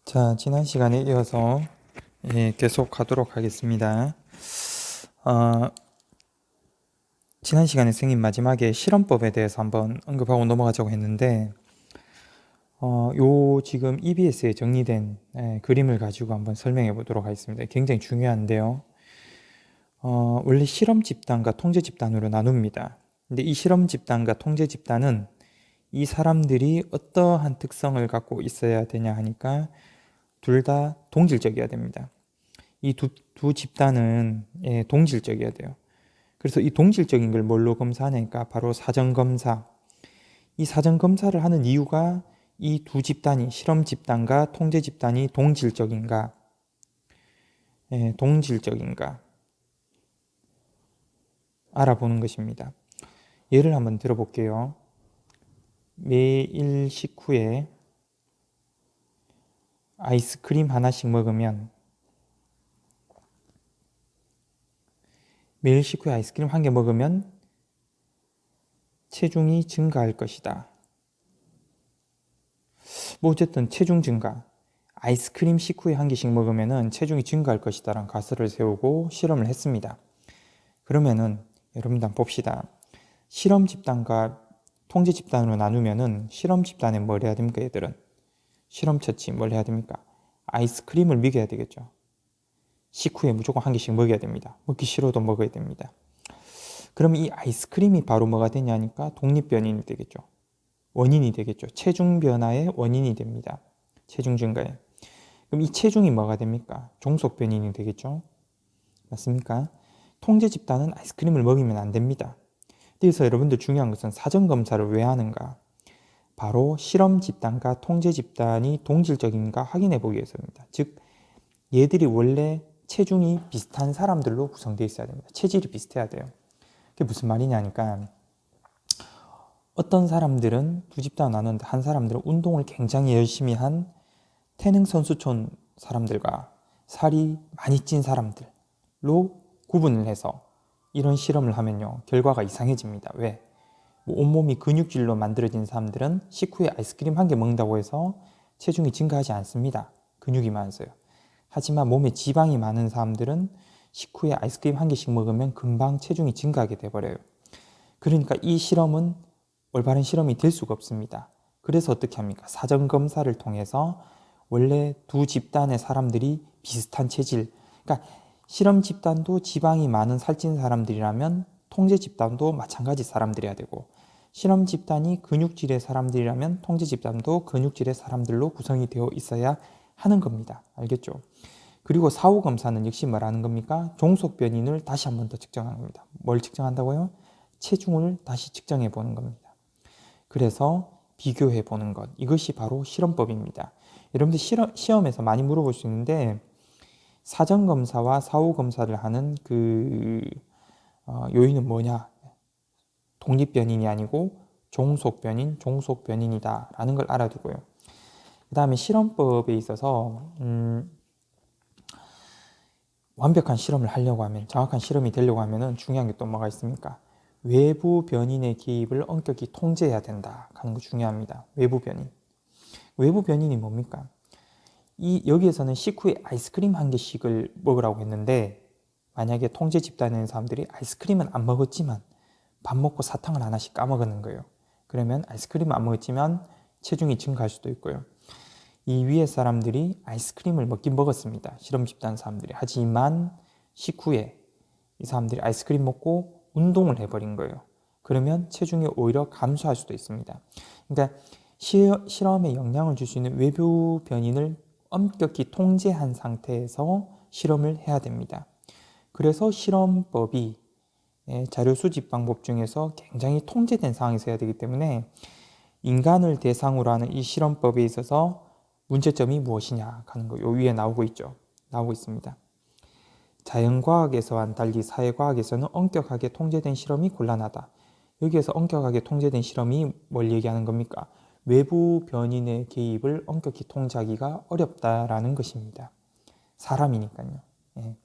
자, 지난 시간에 이어서 계속 가도록 하겠습니다. 지난 시간에 선생님 마지막에 실험법에 대해서 한번 언급하고 넘어가자고 했는데, 요 지금 EBS에 정리된 그림을 가지고 한번 설명해 보도록 하겠습니다. 굉장히 중요한데요. 원래 실험 집단과 통제 집단으로 나눕니다. 근데 이 실험 집단과 통제 집단은 이 사람들이 어떠한 특성을 갖고 있어야 되냐 하니까 둘 다 동질적이어야 됩니다. 이 두 집단은 동질적이어야 돼요. 그래서 이 동질적인 걸 뭘로 검사하니까 바로 사전검사. 이 사전검사를 하는 이유가 이 두 집단이 실험 집단과 통제 집단이 동질적인가 알아보는 것입니다. 예를 한번 들어볼게요. 매일 식후에 아이스크림 하나씩 먹으면 매일 식후에 아이스크림 한 개 먹으면 체중이 증가할 것이다. 뭐 어쨌든 체중 증가, 아이스크림 식후에 한 개씩 먹으면 체중이 증가할 것이다 라는 가설을 세우고 실험을 했습니다. 그러면은 여러분들 한번 봅시다. 실험 집단과 통제 집단으로 나누면은 실험 집단에 뭘 해야 됩니까? 얘들은 실험 처치 뭘 해야 됩니까? 아이스크림을 먹여야 되겠죠. 식후에 무조건 한 개씩 먹여야 됩니다. 먹기 싫어도 먹어야 됩니다. 그러면 이 아이스크림이 바로 뭐가 되냐니까 독립변인이 되겠죠. 원인이 되겠죠. 체중 변화의 원인이 됩니다. 체중 증가에. 그럼 이 체중이 뭐가 됩니까? 종속 변인이 되겠죠. 맞습니까? 통제 집단은 아이스크림을 먹이면 안 됩니다. 그래서 여러분들 중요한 것은 사전 검사를 왜 하는가? 바로 실험 집단과 통제 집단이 동질적인가 확인해 보기 위해서입니다. 즉 얘들이 원래 체중이 비슷한 사람들로 구성되어 있어야 됩니다. 체질이 비슷해야 돼요. 그게 무슨 말이냐니까 어떤 사람들은 두 집단 나누는데 한 사람들은 운동을 굉장히 열심히 한 태능 선수촌 사람들과 살이 많이 찐 사람들로 구분을 해서 이런 실험을 하면요 결과가 이상해집니다. 왜? 뭐 온몸이 근육질로 만들어진 사람들은 식후에 아이스크림 한 개 먹는다고 해서 체중이 증가하지 않습니다. 근육이 많아서요. 하지만 몸에 지방이 많은 사람들은 식후에 아이스크림 한 개씩 먹으면 금방 체중이 증가하게 돼버려요. 그러니까 이 실험은 올바른 실험이 될 수가 없습니다. 그래서 어떻게 합니까? 사전검사를 통해서 원래 두 집단의 사람들이 비슷한 체질, 그러니까 실험 집단도 지방이 많은 살찐 사람들이라면 통제 집단도 마찬가지 사람들이어야 되고, 실험 집단이 근육질의 사람들이라면 통제 집단도 근육질의 사람들로 구성이 되어 있어야 하는 겁니다. 알겠죠? 그리고 사후 검사는 역시 뭐라는 겁니까? 종속 변인을 다시 한 번 더 측정하는 겁니다. 뭘 측정한다고요? 체중을 다시 측정해 보는 겁니다. 그래서 비교해 보는 것, 이것이 바로 실험법입니다. 여러분들 시험에서 많이 물어볼 수 있는데 사전 검사와 사후 검사를 하는 요인은 뭐냐? 독립 변인이 아니고 종속 변인이다 라는 걸 알아두고요. 그 다음에 실험법에 있어서 완벽한 실험을 하려고 하면, 정확한 실험이 되려고 하면 중요한 게 또 뭐가 있습니까? 외부 변인의 개입을 엄격히 통제해야 된다 하는 거 중요합니다. 외부 변인. 외부 변인이 뭡니까? 여기에서는 식후에 아이스크림 한 개씩을 먹으라고 했는데, 만약에 통제 집단에 있는 사람들이 아이스크림은 안 먹었지만 밥 먹고 사탕을 하나씩 까먹는 거예요. 그러면 아이스크림은 안 먹었지만 체중이 증가할 수도 있고요. 이 위에 사람들이 아이스크림을 먹긴 먹었습니다. 실험 집단 사람들이. 하지만 식후에 이 사람들이 아이스크림 먹고 운동을 해버린 거예요. 그러면 체중이 오히려 감소할 수도 있습니다. 그러니까 실험에 영향을 줄 수 있는 외부 변인을 엄격히 통제한 상태에서 실험을 해야 됩니다. 그래서 실험법이 자료 수집 방법 중에서 굉장히 통제된 상황에서 해야 되기 때문에 인간을 대상으로 하는 이 실험법에 있어서 문제점이 무엇이냐 하는 거 요 위에 나오고 있습니다. 자연과학에서와는 달리 사회과학에서는 엄격하게 통제된 실험이 곤란하다. 여기에서 엄격하게 통제된 실험이 뭘 얘기하는 겁니까? 외부 변인의 개입을 엄격히 통제하기가 어렵다라는 것입니다. 사람이니까요. 예.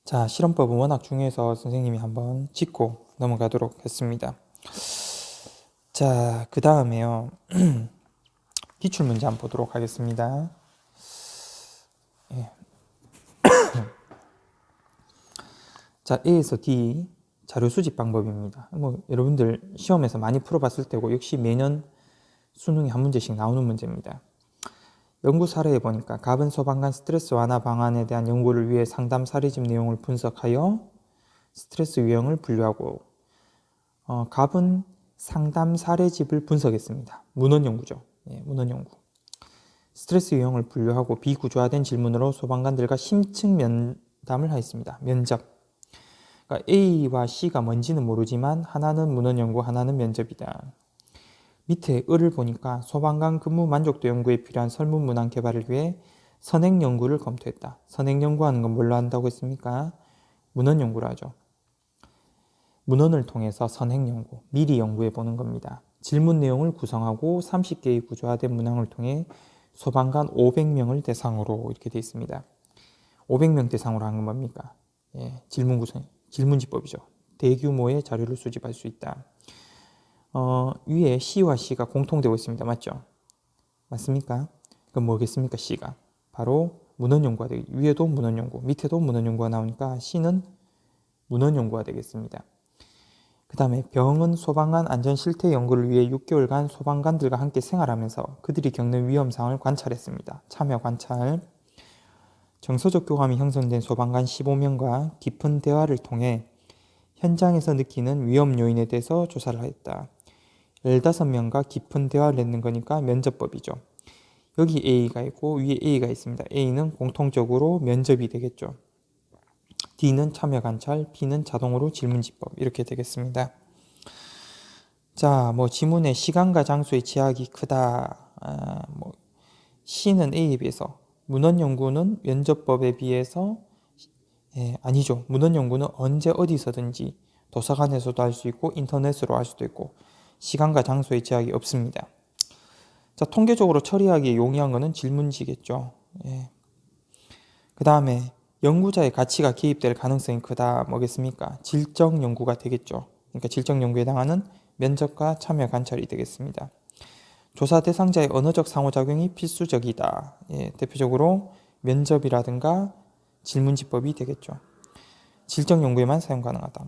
자, 실험법은 워낙 중요해서 선생님이 한번 짚고 넘어가도록 했습니다. 자, 그 다음에요. 기출문제 한번 보도록 하겠습니다. 예. 자, A에서 D 자료 수집 방법입니다. 여러분들 시험에서 많이 풀어봤을 테고 역시 매년 수능에 한 문제씩 나오는 문제입니다. 연구 사례에 보니까 갑은 소방관 스트레스 완화 방안에 대한 연구를 위해 상담 사례집 내용을 분석하여 스트레스 유형을 분류하고 갑은 상담 사례집을 분석했습니다. 문헌 연구죠. 예, 문헌 연구. 스트레스 유형을 분류하고 비구조화된 질문으로 소방관들과 심층 면담을 하였습니다. 면접. 그러니까 A와 C가 뭔지는 모르지만 하나는 문헌 연구, 하나는 면접이다. 밑에 을을 보니까 소방관 근무 만족도 연구에 필요한 설문 문항 개발을 위해 선행 연구를 검토했다. 선행 연구하는 건 뭘로 한다고 했습니까? 문헌 연구를 하죠. 문헌을 통해서 선행 연구, 미리 연구해 보는 겁니다. 질문 내용을 구성하고 30개의 구조화된 문항을 통해 소방관 500명을 대상으로 이렇게 되어 있습니다. 500명 대상으로 한 건 뭡니까? 예, 질문 구성, 질문지법이죠. 대규모의 자료를 수집할 수 있다. 위에 C와 C가 공통되고 있습니다. 맞죠? 맞습니까? 그럼 뭐겠습니까? C가 바로 문헌 연구가 되겠습니다. 위에도 문헌 연구, 밑에도 문헌 연구가 나오니까 C는 문헌 연구가 되겠습니다. 그 다음에 병은 소방관 안전 실태 연구를 위해 6개월간 소방관들과 함께 생활하면서 그들이 겪는 위험상을 관찰했습니다. 참여 관찰. 정서적 교감이 형성된 소방관 15명과 깊은 대화를 통해 현장에서 느끼는 위험 요인에 대해서 조사를 하였다. 15명과 깊은 대화를 했는 거니까 면접법이죠. 여기 A가 있고 위에 A가 있습니다. A는 공통적으로 면접이 되겠죠. D는 참여 관찰, B는 자동으로 질문지법 이렇게 되겠습니다. 자, 지문에 시간과 장소의 제약이 크다. C는 A에 비해서, 문헌 연구는 면접법에 비해서 아니죠. 문헌 연구는 언제 어디서든지 도서관에서도 할 수 있고 인터넷으로 할 수도 있고 시간과 장소의 제약이 없습니다. 자, 통계적으로 처리하기 용이한 것은 질문지겠죠. 그 다음에 연구자의 가치가 개입될 가능성이 크다. 뭐겠습니까? 질적 연구가 되겠죠. 그러니까 질적 연구에 해당하는 면접과 참여 관찰이 되겠습니다. 조사 대상자의 언어적 상호작용이 필수적이다. 대표적으로 면접이라든가 질문지법이 되겠죠. 질적 연구에만 사용 가능하다.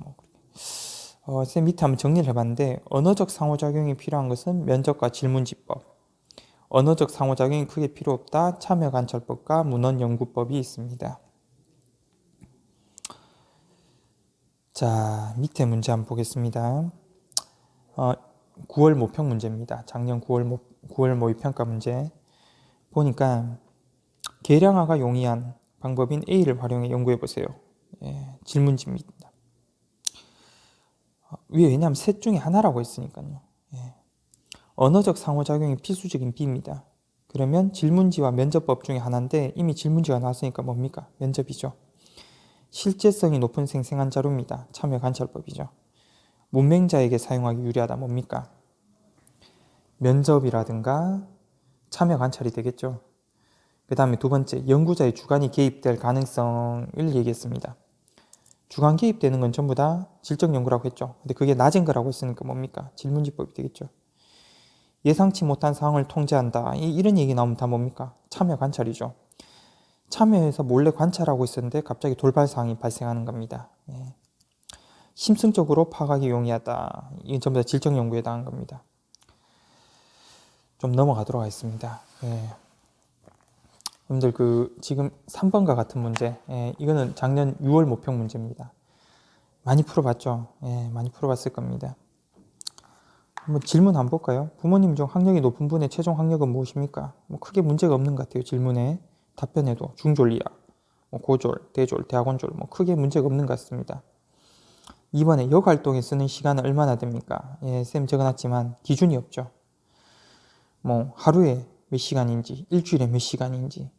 쌤 밑에 한번 정리를 해봤는데 언어적 상호작용이 필요한 것은 면접과 질문지법, 언어적 상호작용이 크게 필요 없다. 참여관찰법과 문헌연구법이 있습니다. 자, 밑에 문제 한번 보겠습니다. 9월 모평 문제입니다. 작년 9월 모의평가 문제 보니까 계량화가 용이한 방법인 A를 활용해 연구해보세요. 질문지입니다. 왜냐하면 셋 중에 하나라고 했으니까요. 언어적 상호작용이 필수적인 B입니다. 그러면 질문지와 면접법 중에 하나인데 이미 질문지가 나왔으니까 뭡니까? 면접이죠. 실제성이 높은 생생한 자료입니다. 참여관찰법이죠. 문맹자에게 사용하기 유리하다. 뭡니까? 면접이라든가 참여관찰이 되겠죠. 그 다음에 두 번째, 연구자의 주관이 개입될 가능성을 얘기했습니다. 주관 개입되는 건 전부 다 질적 연구라고 했죠. 근데 그게 낮은 거라고 했으니까 뭡니까? 질문지법이 되겠죠. 예상치 못한 상황을 통제한다. 이런 얘기 나오면 다 뭡니까? 참여 관찰이죠. 참여해서 몰래 관찰하고 있었는데 갑자기 돌발 상황이 발생하는 겁니다. 심층적으로 파악하기 용이하다. 이건 전부 다 질적 연구에 해당한 겁니다. 좀 넘어가도록 하겠습니다. 여러분들 지금 3번과 같은 문제, 이거는 작년 6월 모평 문제입니다. 많이 풀어봤죠? 많이 풀어봤을 겁니다. 한번 질문 한번 볼까요? 부모님 중 학력이 높은 분의 최종 학력은 무엇입니까? 크게 문제가 없는 것 같아요. 질문에 답변에도 중졸 이하, 고졸, 대졸, 대학원졸 크게 문제가 없는 것 같습니다. 2번에 역활동에 쓰는 시간은 얼마나 됩니까? 쌤 적어놨지만 기준이 없죠. 하루에 몇 시간인지, 일주일에 몇 시간인지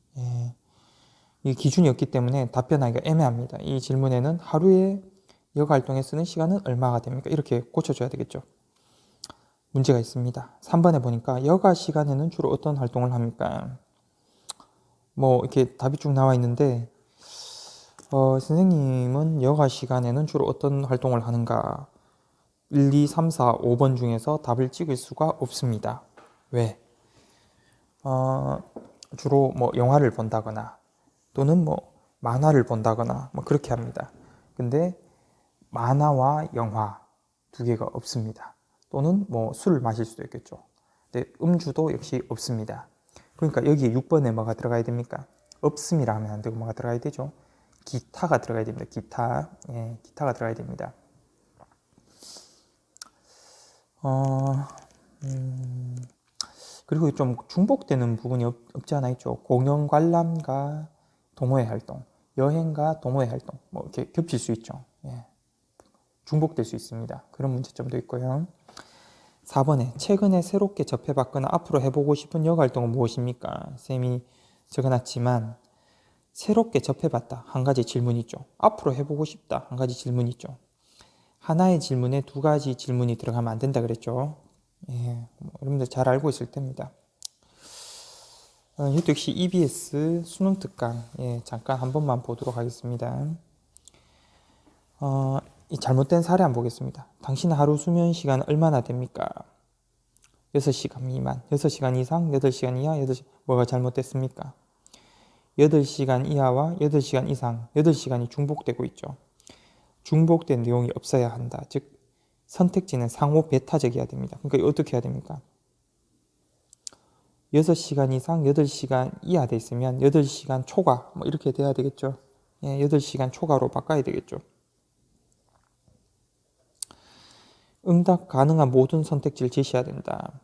이 기준이 없기 때문에 답변하기가 애매합니다. 이 질문에는 하루에 역활동에 쓰는 시간은 얼마가 됩니까? 이렇게 고쳐줘야 되겠죠. 문제가 있습니다. 3번에 보니까 여가 시간에는 주로 어떤 활동을 합니까? 이렇게 답이 쭉 나와 있는데 선생님은 여가 시간에는 주로 어떤 활동을 하는가? 1, 2, 3, 4, 5번 중에서 답을 찍을 수가 없습니다. 왜? 주로 뭐 영화를 본다거나 또는 뭐 만화를 본다거나 뭐 그렇게 합니다. 근데 만화와 영화 두 개가 없습니다. 또는 뭐 술을 마실 수도 있겠죠. 근데 음주도 역시 없습니다. 그러니까 여기 6번에 뭐가 들어가야 됩니까? 없음이라 하면 안 되고 뭐가 들어가야 되죠? 기타가 들어가야 됩니다. 기타. 예, 기타가 들어가야 됩니다. 그리고 좀 중복되는 부분이 없지 않아 있죠. 공연 관람과 동호회 활동, 여행과 동호회 활동, 뭐 이렇게 겹칠 수 있죠. 예. 중복될 수 있습니다. 그런 문제점도 있고요. 4번에 최근에 새롭게 접해봤거나 앞으로 해보고 싶은 여가 활동은 무엇입니까? 쌤이 적어놨지만 새롭게 접해봤다. 한 가지 질문이 있죠. 앞으로 해보고 싶다. 한 가지 질문이 있죠. 하나의 질문에 두 가지 질문이 들어가면 안 된다 그랬죠. 예, 여러분들 잘 알고 있을 텐입니다. 이것도 역시 EBS 수능 특강 잠깐 한 번만 보도록 하겠습니다. 이 잘못된 사례 한번 보겠습니다. 당신 하루 수면 시간 얼마나 됩니까? 6시간 미만, 6시간 이상, 8시간 이하, 8시간 뭐가 잘못됐습니까? 8시간 이하와 8시간 이상, 8시간이 중복되고 있죠. 중복된 내용이 없어야 한다. 즉 선택지는 상호 배타적이어야 됩니다. 그러니까 어떻게 해야 됩니까? 6시간 이상, 8시간 이하 돼 있으면 8시간 초과 뭐 이렇게 돼야 되겠죠. 8시간 초과로 바꿔야 되겠죠. 응답 가능한 모든 선택지를 제시해야 된다.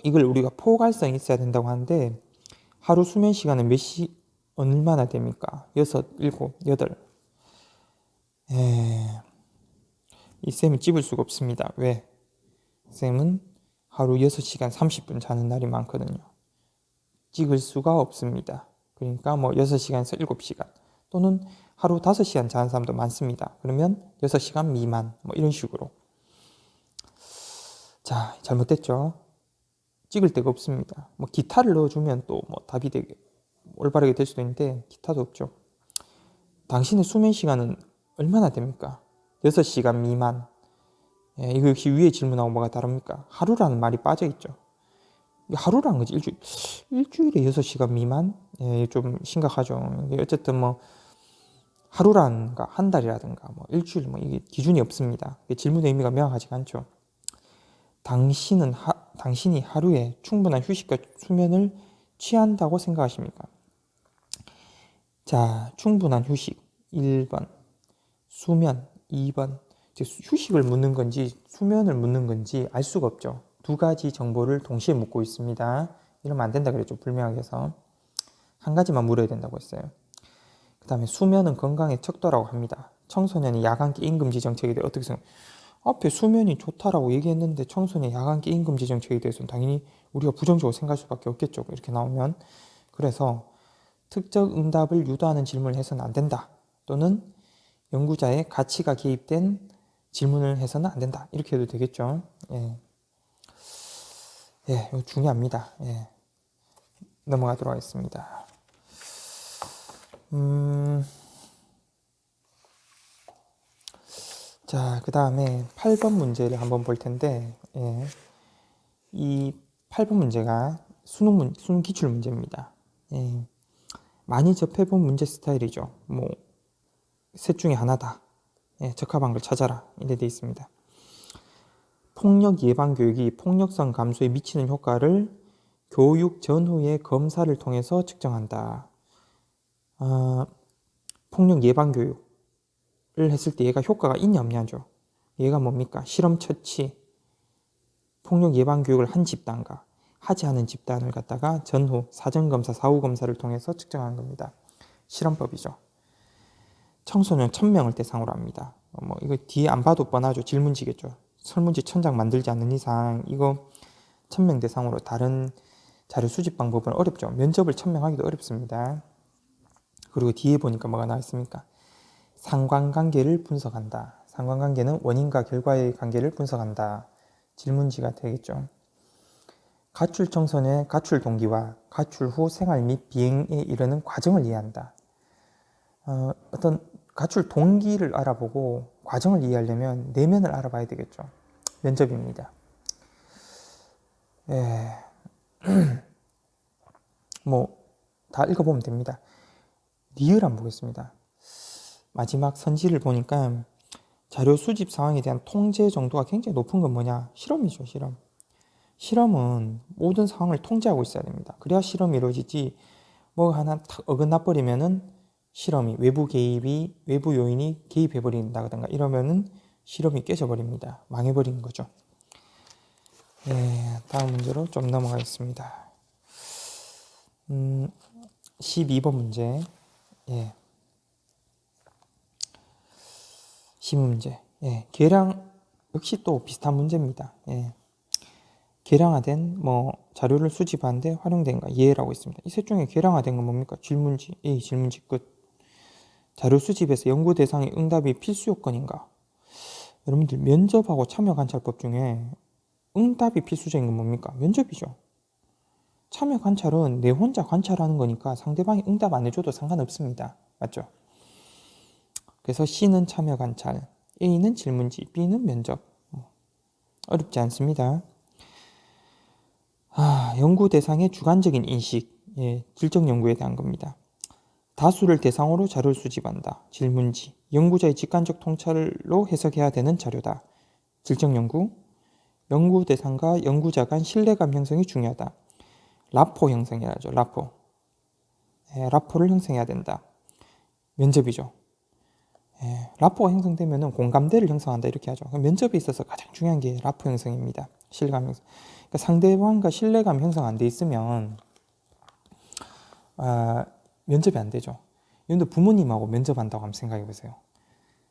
이걸 우리가 포괄성이 있어야 된다고 하는데 하루 수면 시간은 얼마나 됩니까? 6, 7, 8. 이 쌤이 찝을 수가 없습니다. 왜? 쌤은 하루 6시간 30분 자는 날이 많거든요. 찍을 수가 없습니다. 그러니까 뭐 6시간에서 7시간 또는 하루 5시간 자는 사람도 많습니다. 그러면 6시간 미만 뭐 이런 식으로. 자, 잘못됐죠? 찍을 데가 없습니다. 뭐 기타를 넣어주면 또 뭐 답이 되게 올바르게 될 수도 있는데 기타도 없죠. 당신의 수면 시간은 얼마나 됩니까? 6시간 미만. 이거 역시 위에 질문하고 뭐가 다릅니까? 하루라는 말이 빠져있죠. 하루라는 거지. 일주일에 6시간 미만? 좀 심각하죠. 어쨌든 뭐 하루라든가 한 달이라든가 뭐 일주일 뭐 이게 기준이 없습니다. 질문의 의미가 명확하지가 않죠. 당신이 하루에 충분한 휴식과 수면을 취한다고 생각하십니까? 자, 충분한 휴식 1번, 수면 2번. 휴식을 묻는 건지 수면을 묻는 건지 알 수가 없죠. 두 가지 정보를 동시에 묻고 있습니다. 이러면 안 된다 그랬죠. 불명하게 해서. 한 가지만 물어야 된다고 했어요. 그 다음에 수면은 건강에 척도라고 합니다. 청소년이 야간기 임금지 정책에 대해 어떻게 생각해요? 앞에 수면이 좋다라고 얘기했는데 청소년 야간기 임금지 정책에 대해서는 당연히 우리가 부정적으로 생각할 수밖에 없겠죠. 이렇게 나오면. 그래서 특정 응답을 유도하는 질문을 해서는 안 된다. 또는 연구자의 가치가 개입된 질문을 해서는 안 된다. 이렇게 해도 되겠죠. 이거 중요합니다. 넘어가도록 하겠습니다. 자, 그 다음에 8번 문제를 한번 볼 텐데, 이 8번 문제가 수능 기출 문제입니다. 많이 접해본 문제 스타일이죠. 뭐, 셋 중에 하나다. 적합한 걸 찾아라. 이래 돼 있습니다. 폭력 예방 교육이 폭력성 감소에 미치는 효과를 교육 전후의 검사를 통해서 측정한다. 폭력 예방 교육을 했을 때 얘가 효과가 있냐 없냐죠. 얘가 뭡니까? 실험 처치, 폭력 예방 교육을 한 집단과 하지 않은 집단을 갖다가 전후 사전검사, 사후검사를 통해서 측정하는 겁니다. 실험법이죠. 청소년 1000명을 대상으로 합니다. 뭐 이거 뒤에 안 봐도 뻔하죠. 질문지겠죠. 설문지 1000장 만들지 않는 이상 이거 1000명 대상으로 다른 자료 수집 방법은 어렵죠. 면접을 1000명 하기도 어렵습니다. 그리고 뒤에 보니까 뭐가 나와 있습니까? 상관관계를 분석한다. 상관관계는 원인과 결과의 관계를 분석한다. 질문지가 되겠죠. 가출 청소년의 가출 동기와 가출 후 생활 및 비행에 이르는 과정을 이해한다. 어떤 가출 동기를 알아보고 과정을 이해하려면 내면을 알아봐야 되겠죠. 면접입니다. 뭐 다 읽어보면 됩니다. 리을 한번 보겠습니다. 마지막 선지를 보니까 자료 수집 상황에 대한 통제 정도가 굉장히 높은 건 뭐냐? 실험이죠, 실험. 실험은 모든 상황을 통제하고 있어야 됩니다. 그래야 실험이 이루어지지, 뭐 하나 탁 어긋나 버리면은 실험이 외부 요인이 개입해 버린다든가 이러면은 실험이 깨져버립니다. 망해버리는 거죠. 다음 문제로 좀 넘어가겠습니다. 12번 문제. 10번 문제. 계량 역시 또 비슷한 문제입니다. 계량화된 자료를 수집하는데 활용된가? 예라고 있습니다. 이 셋 중에 계량화된 건 뭡니까? 질문지. A. 질문지 끝. 자료 수집에서 연구 대상의 응답이 필수 요건인가? 여러분들 면접하고 참여관찰법 중에 응답이 필수적인 건 뭡니까? 면접이죠. 참여관찰은 내 혼자 관찰하는 거니까 상대방이 응답 안 해줘도 상관없습니다. 맞죠? 그래서 C는 참여관찰, A는 질문지, B는 면접. 어렵지 않습니다. 연구 대상의 주관적인 인식, 질적 연구에 대한 겁니다. 다수를 대상으로 자료를 수집한다. 질문지, 연구자의 직관적 통찰로 해석해야 되는 자료다. 질적 연구, 연구 대상과 연구자 간 신뢰감 형성이 중요하다. 라포 형성해야죠. 라포를 형성해야 된다. 면접이죠. 라포가 형성되면 공감대를 형성한다 이렇게 하죠. 면접에 있어서 가장 중요한 게 라포 형성입니다. 신뢰감 형성. 그러니까 상대방과 신뢰감 형성 안 돼 있으면 면접이 안 되죠. 여러분들 부모님하고 면접한다고 한번 생각해 보세요.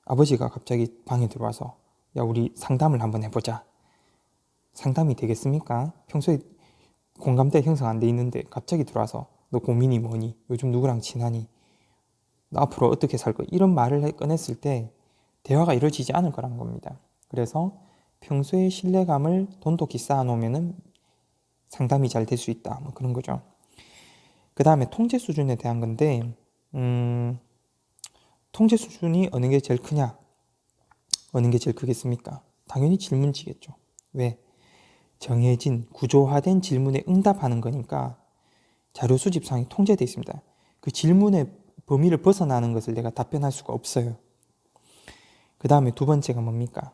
아버지가 갑자기 방에 들어와서 야 우리 상담을 한번 해보자. 상담이 되겠습니까? 평소에 공감대 형성 안 돼 있는데 갑자기 들어와서 너 고민이 뭐니? 요즘 누구랑 친하니? 너 앞으로 어떻게 살 거야? 이런 말을 꺼냈을 때 대화가 이루어지지 않을 거란 겁니다. 그래서 평소에 신뢰감을 돈독히 쌓아놓으면 상담이 잘 될 수 있다. 뭐 그런 거죠. 그 다음에 통제 수준에 대한 건데 통제 수준이 어느 게 제일 크냐? 어느 게 제일 크겠습니까? 당연히 질문지겠죠. 왜? 정해진 구조화된 질문에 응답하는 거니까 자료 수집상이 통제되어 있습니다. 그 질문의 범위를 벗어나는 것을 내가 답변할 수가 없어요. 그 다음에 두 번째가 뭡니까?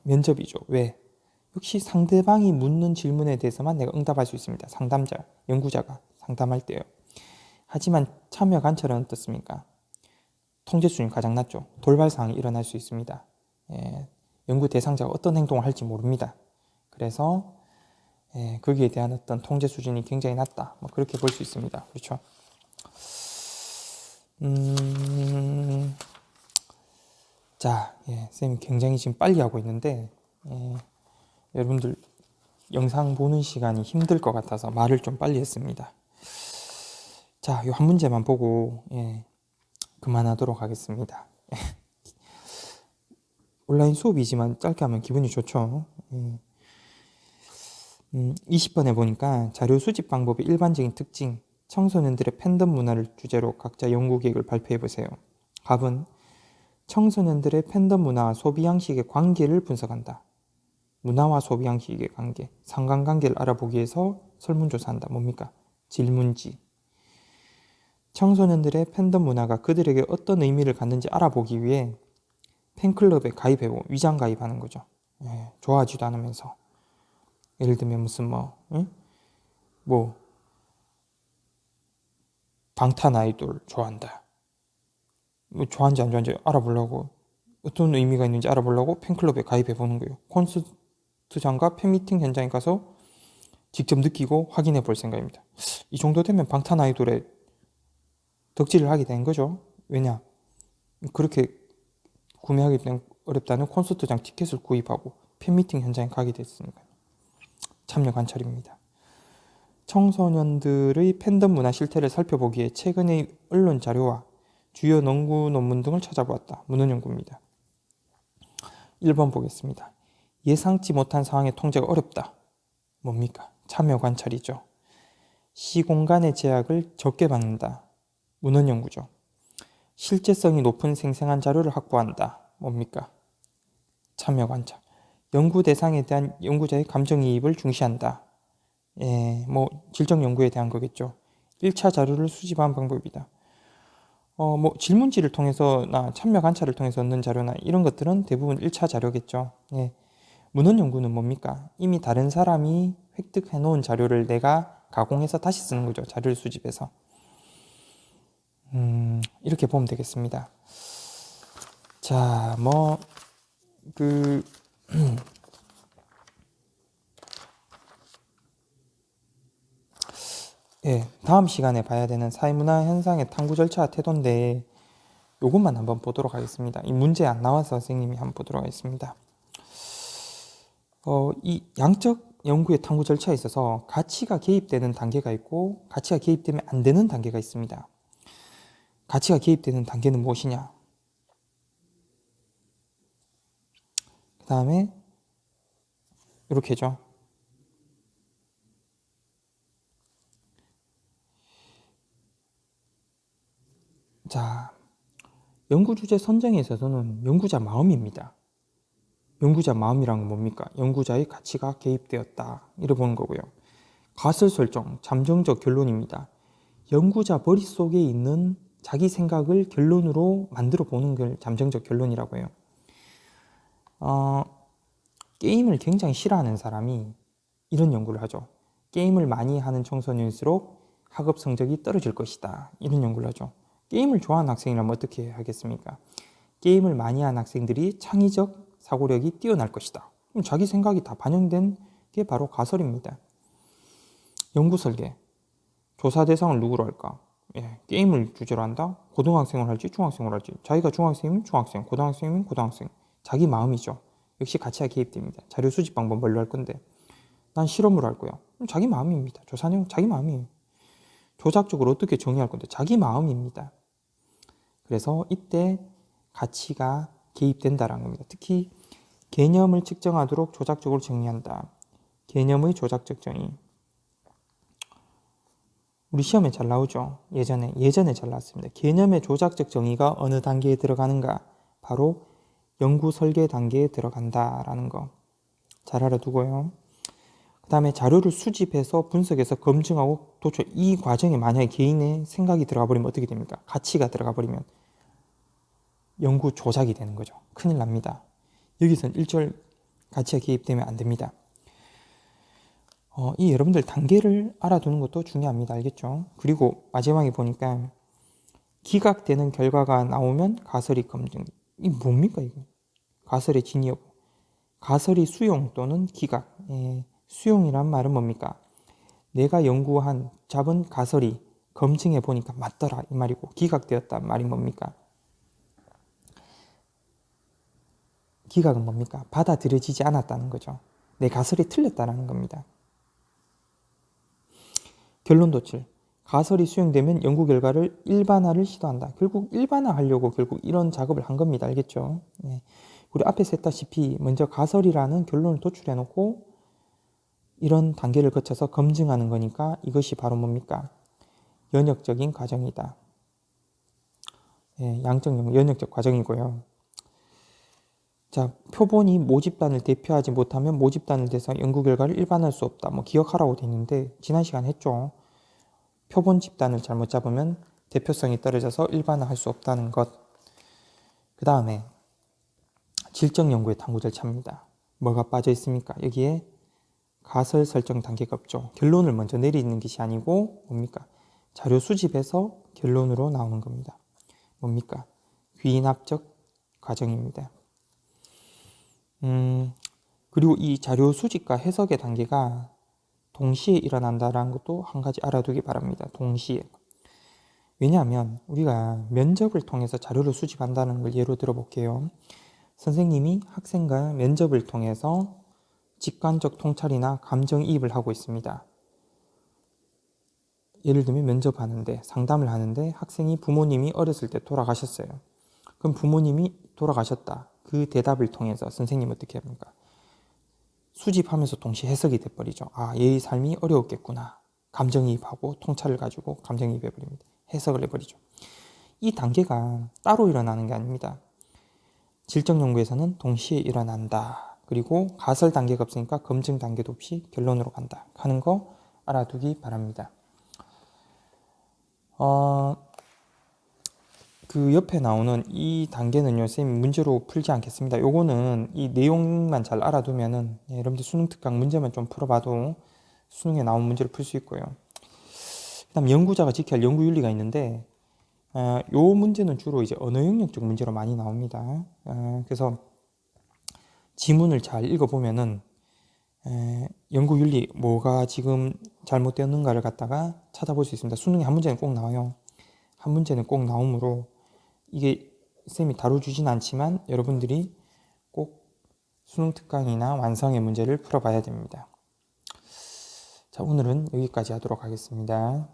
면접이죠. 왜? 역시 상대방이 묻는 질문에 대해서만 내가 응답할 수 있습니다. 상담자, 연구자가 상담할 때요. 하지만 참여 관찰은 어떻습니까? 통제 수준이 가장 낮죠. 돌발 상황이 일어날 수 있습니다. 연구 대상자가 어떤 행동을 할지 모릅니다. 그래서 거기에 대한 어떤 통제 수준이 굉장히 낮다. 뭐 그렇게 볼 수 있습니다. 그렇죠? 자, 쌤이 굉장히 지금 빨리 하고 있는데 여러분들 영상 보는 시간이 힘들 것 같아서 말을 좀 빨리 했습니다. 자, 이 한 문제만 보고 그만하도록 하겠습니다. 온라인 수업이지만 짧게 하면 기분이 좋죠. 20번에 보니까 자료 수집 방법의 일반적인 특징, 청소년들의 팬덤 문화를 주제로 각자 연구 계획을 발표해 보세요. 답은 청소년들의 팬덤 문화와 소비 양식의 관계를 분석한다. 문화와 소비 양식의 관계, 상관관계를 알아보기 위해서 설문조사한다. 뭡니까? 질문지. 청소년들의 팬덤 문화가 그들에게 어떤 의미를 갖는지 알아보기 위해 팬클럽에 가입해보고 위장 가입하는 거죠. 좋아하지도 않으면서. 예를 들면 무슨 방탄 아이돌 좋아한다. 뭐 좋아하는지 안 좋아하는지 알아보려고 어떤 의미가 있는지 알아보려고 팬클럽에 가입해 보는 거예요. 콘서트장과 팬미팅 현장에 가서 직접 느끼고 확인해 볼 생각입니다. 이 정도 되면 방탄 아이돌에 덕질을 하게 된 거죠. 왜냐? 그렇게 구매하기 어렵다는 콘서트장 티켓을 구입하고 팬미팅 현장에 가게 됐으니까. 참여 관찰입니다. 청소년들의 팬덤 문화 실태를 살펴보기에 최근의 언론 자료와 주요 연구 논문 등을 찾아보았다. 문헌 연구입니다. 1번 보겠습니다. 예상치 못한 상황의 통제가 어렵다. 뭡니까? 참여 관찰이죠. 시공간의 제약을 적게 받는다. 문헌 연구죠. 실제성이 높은 생생한 자료를 확보한다. 뭡니까? 참여 관찰. 연구 대상에 대한 연구자의 감정이입을 중시한다. 질적 연구에 대한 거겠죠. 1차 자료를 수집한 방법이다. 뭐 질문지를 통해서나 참여 관찰을 통해서 얻는 자료나 이런 것들은 대부분 1차 자료겠죠. 예. 문헌 연구는 뭡니까? 이미 다른 사람이 획득해 놓은 자료를 내가 가공해서 다시 쓰는 거죠. 자료를 수집해서. 이렇게 보면 되겠습니다. 자, 예, 다음 시간에 봐야 되는 사회문화 현상의 탐구 절차와 태도인데 요것만 한번 보도록 하겠습니다. 이 문제 안 나와서 선생님이 한번 보도록 하겠습니다. 이 양적 연구의 탐구 절차에 있어서 가치가 개입되는 단계가 있고 가치가 개입되면 안 되는 단계가 있습니다. 가치가 개입되는 단계는 무엇이냐? 그 다음에 이렇게죠. 자, 연구 주제 선정에 있어서는 연구자 마음입니다. 연구자 마음이란 건 뭡니까? 연구자의 가치가 개입되었다. 이래 보는 거고요. 가설 설정, 잠정적 결론입니다. 연구자 머릿속에 있는 자기 생각을 결론으로 만들어 보는 걸 잠정적 결론이라고 해요. 게임을 굉장히 싫어하는 사람이 이런 연구를 하죠. 게임을 많이 하는 청소년일수록 학업 성적이 떨어질 것이다. 이런 연구를 하죠. 게임을 좋아하는 학생이라면 어떻게 하겠습니까? 게임을 많이 하는 학생들이 창의적 사고력이 뛰어날 것이다. 그럼 자기 생각이 다 반영된 게 바로 가설입니다. 연구 설계. 조사 대상을 누구로 할까? 예, 게임을 주제로 한다? 고등학생을 할지 중학생을 할지. 자기가 중학생이면 중학생, 고등학생이면 고등학생. 자기 마음이죠. 역시 가치가 개입됩니다. 자료 수집 방법 뭘로 할 건데 난 실험으로 할 거야. 그럼 자기 마음입니다. 조사 내용 자기 마음이에요. 조작적으로 어떻게 정의할 건데 자기 마음입니다. 그래서 이때 가치가 개입된다라는 겁니다. 특히 개념을 측정하도록 조작적으로 정의한다. 개념의 조작적 정의. 우리 시험에 잘 나오죠. 예전에 잘 나왔습니다. 개념의 조작적 정의가 어느 단계에 들어가는가? 바로 연구 설계 단계에 들어간다라는 거. 잘 알아두고요. 그 다음에 자료를 수집해서 분석해서 검증하고 도출. 이 과정에 만약에 개인의 생각이 들어가 버리면 어떻게 됩니까? 가치가 들어가 버리면 연구 조작이 되는 거죠. 큰일 납니다. 여기서는 일절 가치가 개입되면 안 됩니다. 이 여러분들 단계를 알아두는 것도 중요합니다. 알겠죠? 그리고 마지막에 보니까 기각되는 결과가 나오면 가설이 검증. 이 뭡니까 이거? 가설의 진위 여부. 가설이 수용 또는 기각. 수용이란 말은 뭡니까? 내가 잡은 가설이 검증해 보니까 맞더라 이 말이고 기각되었단 말이 뭡니까? 기각은 뭡니까? 받아들여지지 않았다는 거죠. 내 가설이 틀렸다는 겁니다. 결론 도출. 가설이 수용되면 연구 결과를 일반화를 시도한다. 결국 일반화하려고 결국 이런 작업을 한 겁니다. 알겠죠? 네. 우리 앞에서 했다시피 먼저 가설이라는 결론을 도출해놓고 이런 단계를 거쳐서 검증하는 거니까 이것이 바로 뭡니까? 연역적인 과정이다. 양적 연역적 과정이고요. 자, 표본이 모집단을 대표하지 못하면 모집단을 대상 연구 결과를 일반화할 수 없다. 기억하라고 돼 있는데 지난 시간에 했죠. 표본 집단을 잘못 잡으면 대표성이 떨어져서 일반화할 수 없다는 것. 그 다음에 질적 연구의 탐구 절차입니다. 뭐가 빠져 있습니까? 여기에 가설 설정 단계가 없죠. 결론을 먼저 내리는 것이 아니고 뭡니까? 자료 수집에서 결론으로 나오는 겁니다. 뭡니까? 귀납적 과정입니다. 그리고 이 자료 수집과 해석의 단계가 동시에 일어난다는 것도 한 가지 알아두기 바랍니다. 동시에. 왜냐하면 우리가 면접을 통해서 자료를 수집한다는 걸 예로 들어볼게요. 선생님이 학생과 면접을 통해서 직관적 통찰이나 감정이입을 하고 있습니다. 예를 들면 면접하는데 상담을 하는데 학생이 부모님이 어렸을 때 돌아가셨어요. 그럼 부모님이 돌아가셨다. 그 대답을 통해서 선생님 어떻게 합니까? 수집하면서 동시에 해석이 돼버리죠. 얘의 삶이 어려웠겠구나. 감정이입하고 통찰을 가지고 감정이입해버립니다. 해석을 해버리죠. 이 단계가 따로 일어나는 게 아닙니다. 질적 연구에서는 동시에 일어난다. 그리고 가설 단계가 없으니까 검증 단계도 없이 결론으로 간다 하는 거 알아두기 바랍니다. 어, 그 옆에 나오는 이 단계는요, 쌤이 문제로 풀지 않겠습니다. 요거는 이 내용만 잘 알아두면은, 여러분들 수능 특강 문제만 좀 풀어봐도 수능에 나온 문제를 풀 수 있고요. 그다음 연구자가 지켜야 할 연구 윤리가 있는데, 요 문제는 주로 이제 언어 영역적 문제로 많이 나옵니다. 그래서 지문을 잘 읽어보면은, 연구 윤리, 뭐가 지금 잘못되었는가를 갖다가 찾아볼 수 있습니다. 수능에 한 문제는 꼭 나와요. 한 문제는 꼭 나오므로, 이게 쌤이 다뤄주진 않지만 여러분들이 꼭 수능 특강이나 완성의 문제를 풀어봐야 됩니다. 자, 오늘은 여기까지 하도록 하겠습니다.